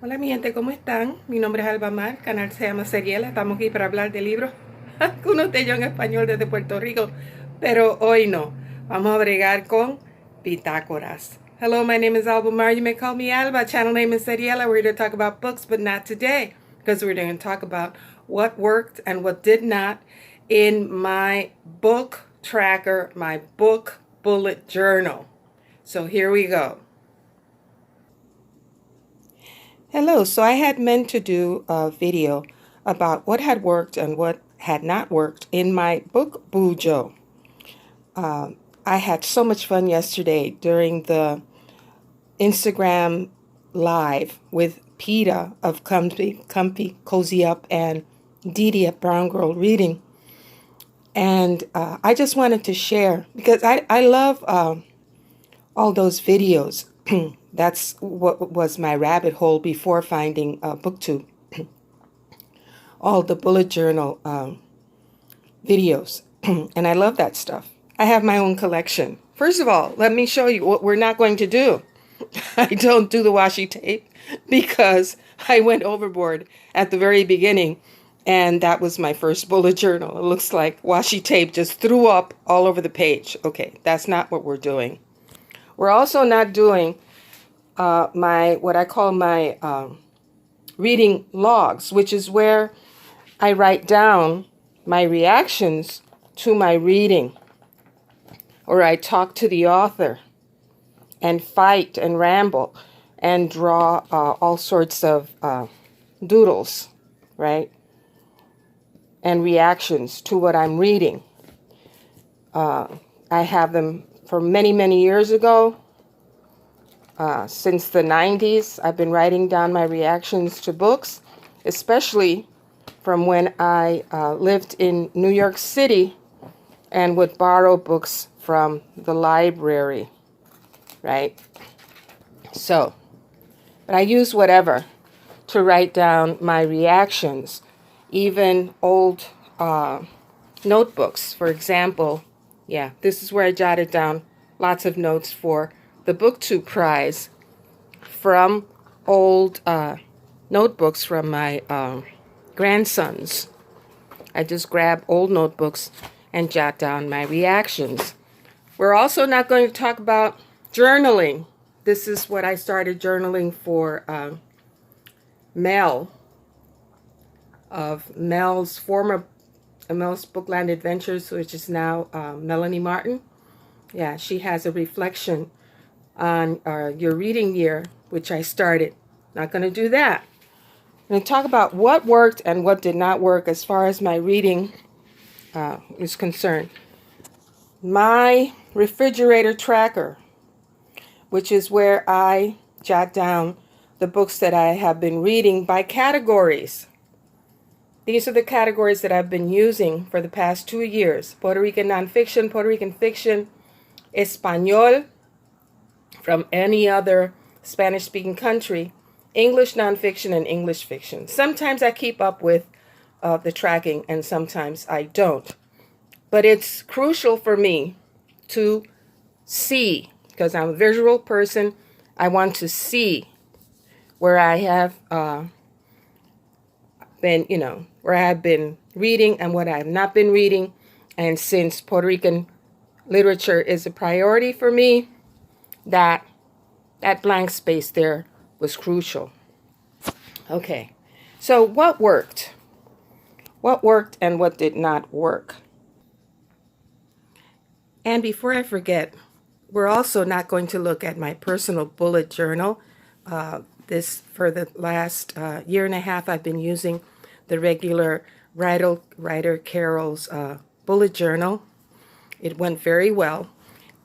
Hola mi gente, ¿cómo están? Mi nombre es Alba Mar, el canal se llama Seriela, estamos aquí para hablar de libros, algunos de ellos en español desde Puerto Rico, pero hoy no, vamos a bregar con bitácoras. Hello, my name is Alba Mar, you may call me Alba, channel name is Seriela, we're here to talk about books, but not today, because we're going to talk about what worked and what did not in my book tracker, my book bullet journal. So here we go. Hello, so I had meant to do a video about what had worked and what had not worked in my Book Bujo. I had so much fun yesterday during the Instagram live with Peta of Comfycozyup and Didi at Brown Girl Reading. And I just wanted to share, because I love all those videos. That's what was my rabbit hole before finding Booktube. All the bullet journal videos. And I love that stuff. I have my own collection. First of all, let me show you what we're not going to do. I don't do the washi tape because I went overboard at the very beginning. And that was my first bullet journal. It looks like washi tape just threw up all over the page. Okay, that's not what we're doing. We're also not doing what I call my reading logs, which is where I write down my reactions to my reading, or I talk to the author and fight and ramble and draw all sorts of doodles, right? And reactions to what I'm reading. I have them from many, many years ago. Since the 90s, I've been writing down my reactions to books, especially from when I lived in New York City and would borrow books from the library, right? So, but I use whatever to write down my reactions, even old notebooks. For example, yeah, this is where I jotted down lots of notes for the Booktube prize from old notebooks from my grandsons. I just grab old notebooks and jot down my reactions. We're also not going to talk about journaling. This is what I started journaling for Mel, of Mel's Bookland Adventures, which is now Melanie Martin. Yeah, she has a reflection on your reading year, which I started. Not going to do that. I'm going to talk about what worked and what did not work as far as my reading is concerned. My refrigerator tracker, which is where I jot down the books that I have been reading by categories. These are the categories that I've been using for the past 2 years. Puerto Rican nonfiction, Puerto Rican fiction, Espanol, from any other Spanish-speaking country, English nonfiction, and English fiction. Sometimes I keep up with the tracking, and sometimes I don't. But it's crucial for me to see, because I'm a visual person. I want to see where I have where I have been reading and what I have not been reading. And since Puerto Rican literature is a priority for me, that blank space there was crucial. Okay, so what worked? What worked and what did not work? And before I forget, we're also not going to look at my personal bullet journal. This, for the last year and a half, I've been using the regular Writer Carol's bullet journal. It went very well.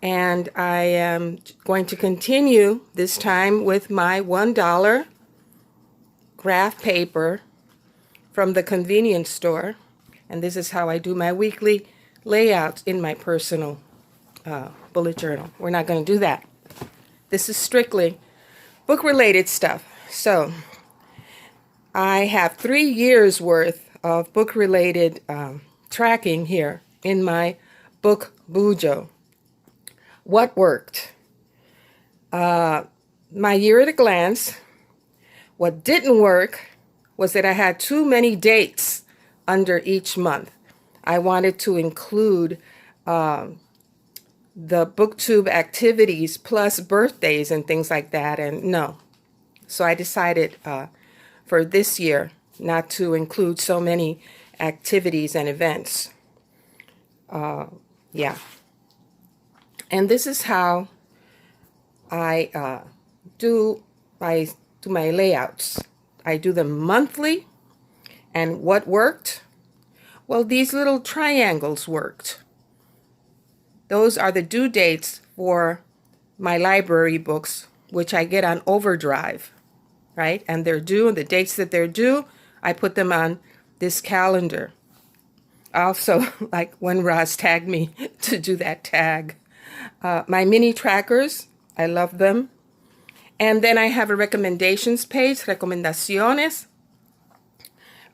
And I am going to continue this time with my $1 graph paper from the convenience store. And this is how I do my weekly layouts in my personal bullet journal. We're not going to do that. This is strictly book-related stuff. So I have 3 years worth of book-related tracking here in my Book Bujo. What worked? My year at a glance What didn't work was that I had too many dates under each month. I wanted to include the Booktube activities plus birthdays and things like that, and no. So I decided for this year not to include so many activities and events. Yeah. And this is how I do my layouts. I do them monthly. And what worked? Well, these little triangles worked. Those are the due dates for my library books, which I get on overdrive, right? And they're due, and the dates that they're due, I put them on this calendar. Also, like when Roz tagged me to do that tag. My mini trackers, I love them. And then I have a recommendations page, recomendaciones,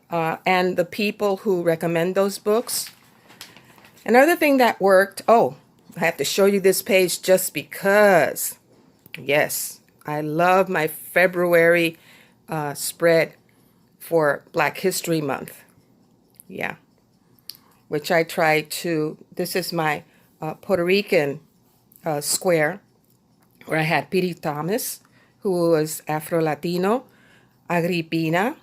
and the people who recommend those books. Another thing that worked, oh, I have to show you this page just because. Yes, I love my February spread for Black History Month. Yeah, which I try to, this is my Puerto Rican square, where I had Piri Thomas, who was Afro-Latino, Agripina,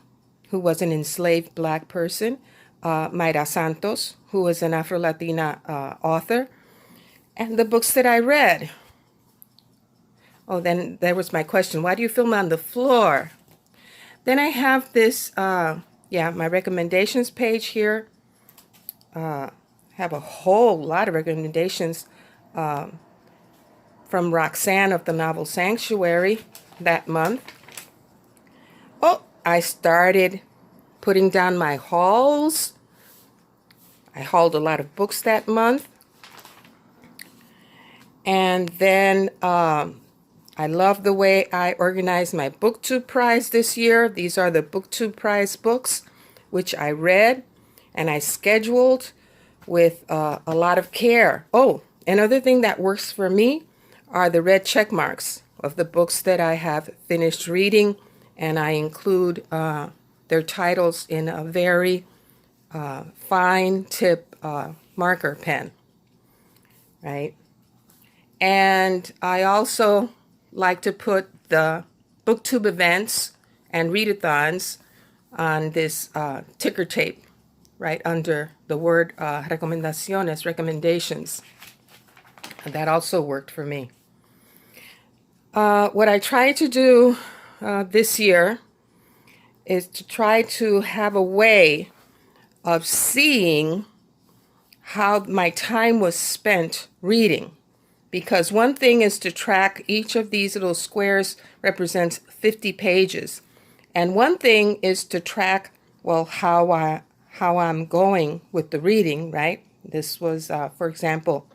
who was an enslaved Black person, Mayra Santos, who was an Afro-Latina author, and the books that I read. Oh, then there was my question, why do you film on the floor? Then I have this, my recommendations page here. Have a whole lot of recommendations from Roxanne of the novel Sanctuary that month. Oh, I started putting down my hauls. I hauled a lot of books that month. And then I love the way I organized my Booktube prize this year. These are the Booktube prize books, which I read and I scheduled with a lot of care. Oh, another thing that works for me are the red check marks of the books that I have finished reading, and I include their titles in a very fine tip marker pen, right? And I also like to put the Booktube events and readathons on this ticker tape right under the word recomendaciones, recommendations. And that also worked for me. What I try to do this year is to try to have a way of seeing how my time was spent reading. Because one thing is to track each of these little squares represents 50 pages. And one thing is to track, well, how I'm going with the reading, right? This was, for example,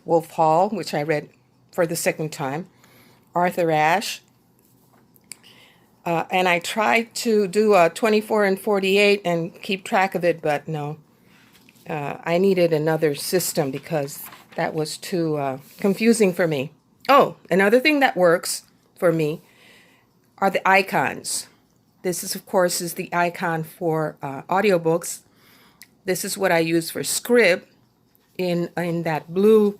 Wolf Hall, which I read for the second time, Arthur Ashe. And I tried to do 24 and 48 and keep track of it, but no. I needed another system because that was too confusing for me. Oh, another thing that works for me are the icons. This is, of course, is the icon for audiobooks. This is what I use for Scrib in that blue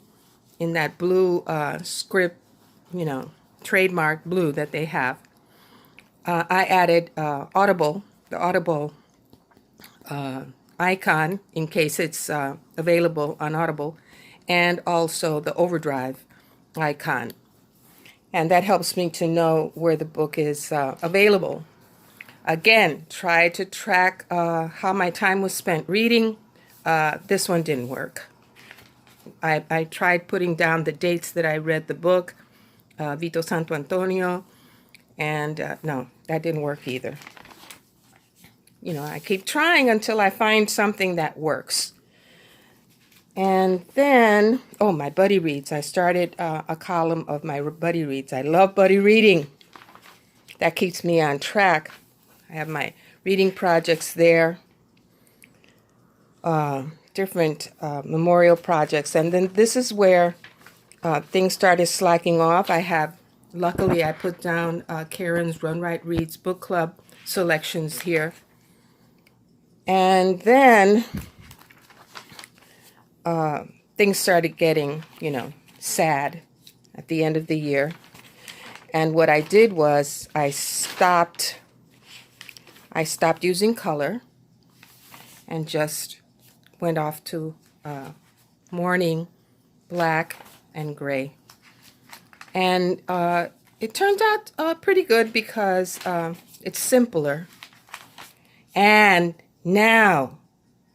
Scrib, trademark blue that they have. I added the Audible icon in case it's available on Audible, and also the Overdrive icon. And that helps me to know where the book is available. Again, try to track how my time was spent reading. This one didn't work. I tried putting down the dates that I read the book, Vito Santo Antonio, and no, that didn't work either. I keep trying until I find something that works. And then, oh, my buddy reads. I started a column of my buddy reads. I love buddy reading. That keeps me on track. I have my reading projects there, different memorial projects. And then this is where things started slacking off. I have Luckily, I put down Karen's Runwright Reads book club selections here. And then things started getting, sad at the end of the year. And what I did was I stopped using color and just went off to morning, black, and gray. And it turned out pretty good because it's simpler. And now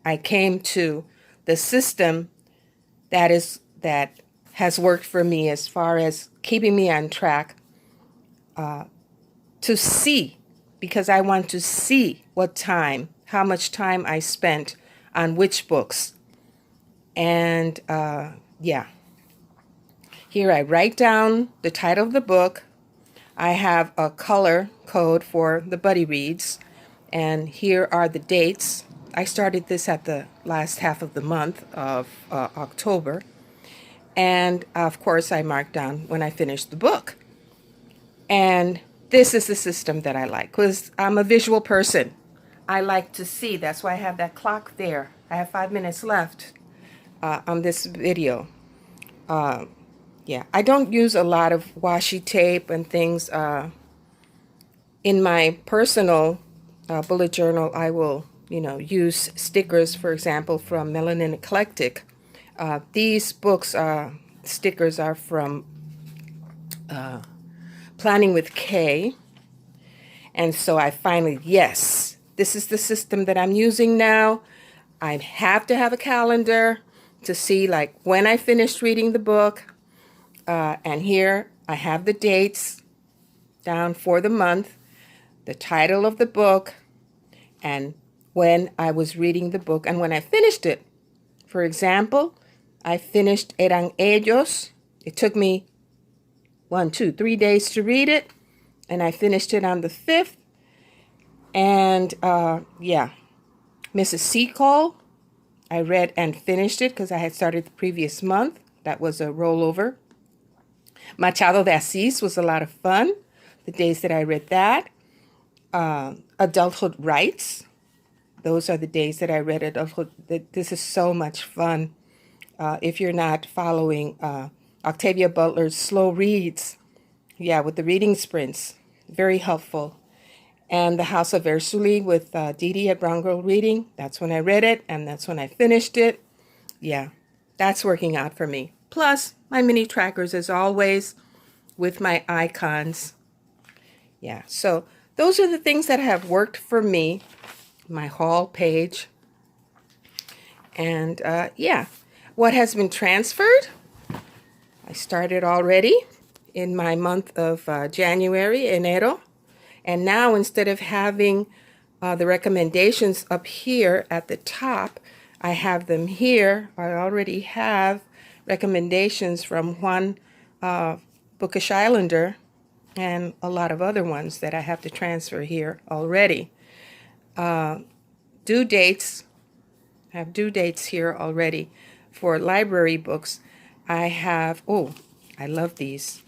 I came to the system that has worked for me as far as keeping me on track to see, because I want to see how much time I spent on which books. And yeah. Here I write down the title of the book. I have a color code for the buddy reads. And here are the dates. I started this at the last half of the month of October. And of course I marked down when I finished the book. And this is the system that I like, because I'm a visual person. I like to see. That's why I have that clock there. I have 5 minutes left on this video. Yeah, I don't use a lot of washi tape and things. In my personal bullet journal, I will, use stickers, for example, from Melanin Eclectic. These books, stickers are from PlanningWithKay. And so I finally, yes, this is the system that I'm using now. I have to have a calendar to see like when I finished reading the book. And here I have the dates down for the month, the title of the book, and when I was reading the book and when I finished it. For example, I finished Eran Ellos. It took me 3 days to read it, and I finished it on the 5th. And yeah, Mrs. Seacole, I read and finished it because I had started the previous month. That was a rollover. Machado de Assis was a lot of fun, the days that I read that. Adulthood Rights, those are the days that I read Adulthood. This is so much fun. If you're not following Octavia Butler's slow reads, yeah, with the reading sprints, very helpful. And The House of Ursuli with Didi at Brown Girl Reading, that's when I read it, and that's when I finished it. Yeah, that's working out for me. Plus, my mini trackers, as always, with my icons. Yeah, so those are the things that have worked for me. My haul page. And yeah, what has been transferred? I started already in my month of January, enero. And now instead of having the recommendations up here at the top, I have them here. I already have recommendations from Juan, Bookish Islander, and a lot of other ones that I have to transfer here already. Due dates, I have due dates here already. For library books, I have, oh, I love these,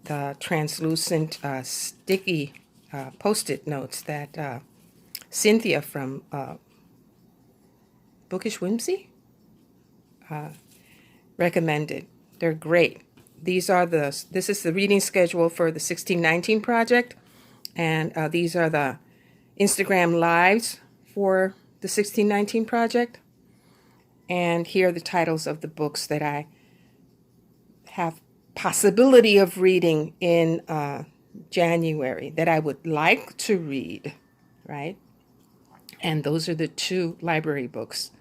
the translucent sticky Post-it notes that Cynthia from BookWhimsy recommended. They're great. This is the reading schedule for the 1619 project, and these are the Instagram lives for the 1619 project. And here are the titles of the books that I have possibility of reading in January that I would like to read, right? And those are the 2 library books